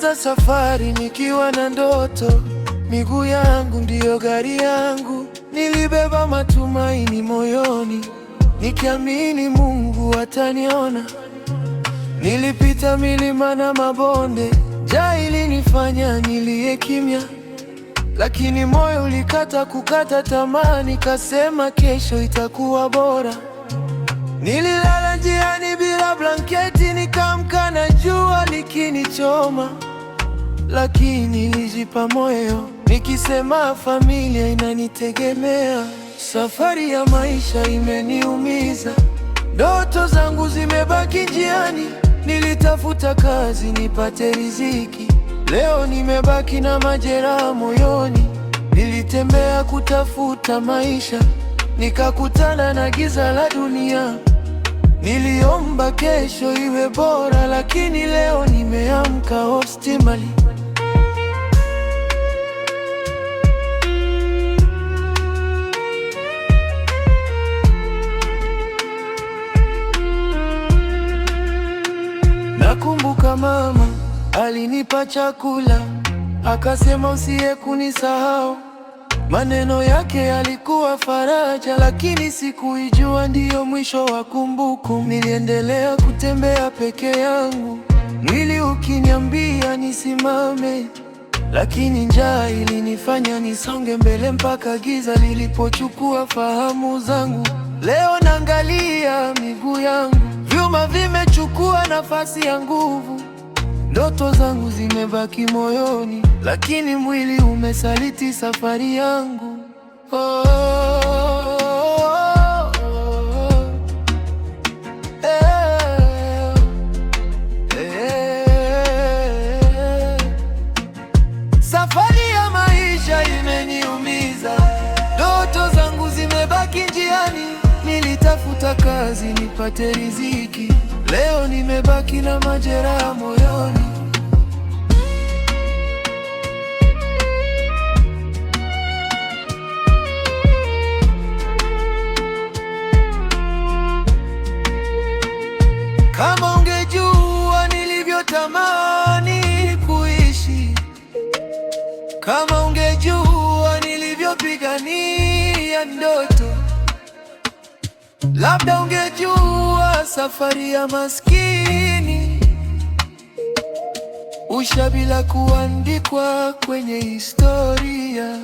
Nilianza safari nikiwa na ndoto, miguu yangu ndiyo gari yangu. Nilibeba matumaini moyoni, nikiamini Mungu ataniona. Nilipita milima na mabonde, njaa ilinifanya nilie kimya, lakini moyo kukata tamaa, nikasema kesho itakuwa bora. Nililala njiani bila blanketi, nikaamka na jua likinichoma, lakini nilijipa moyo nikisema familia inanitegemea. Safari ya maisha imeniumiza, ndoto zangu zimebaki njiani. Nilitafuta kazi nipate riziki, leo nimebaki na majeraha moyoni. Nilitembea kutafuta maisha, nikakutana na giza la dunia. Niliomba kesho iwe bora, lakini leo nimeamka hospitali. Nakumbuka mama alinipa chakula, akasema usiye kunisahau. Maneno yake yalikuwa faraja, lakini sikuijua ndiyo mwisho wa kumbukumbu. Niliendelea kutembea peke yangu, mwili ukiniambia nisimame, lakini njaa ilinifanya nisonge mbele mpaka giza lilipochukua fahamu zangu. Leo naangalia miguu yangu, vyuma vimechukua nafasi ya nguvu. Ndoto zangu zimebaki moyoni, lakini mwili umesaliti safari yangu. Oh, oh, oh, oh. Safari ya maisha imeniumiza, ndoto zangu zimebaki njiani. Nilitafuta kazi nipate riziki, leo nimebaki na majeraha moyoni. Kama ungejua nilivyotamani kuishi, kama ungejua nilivyopigania ndoto, labda ungejua safari ya maskini usha bila kuandikwa kwenye historia.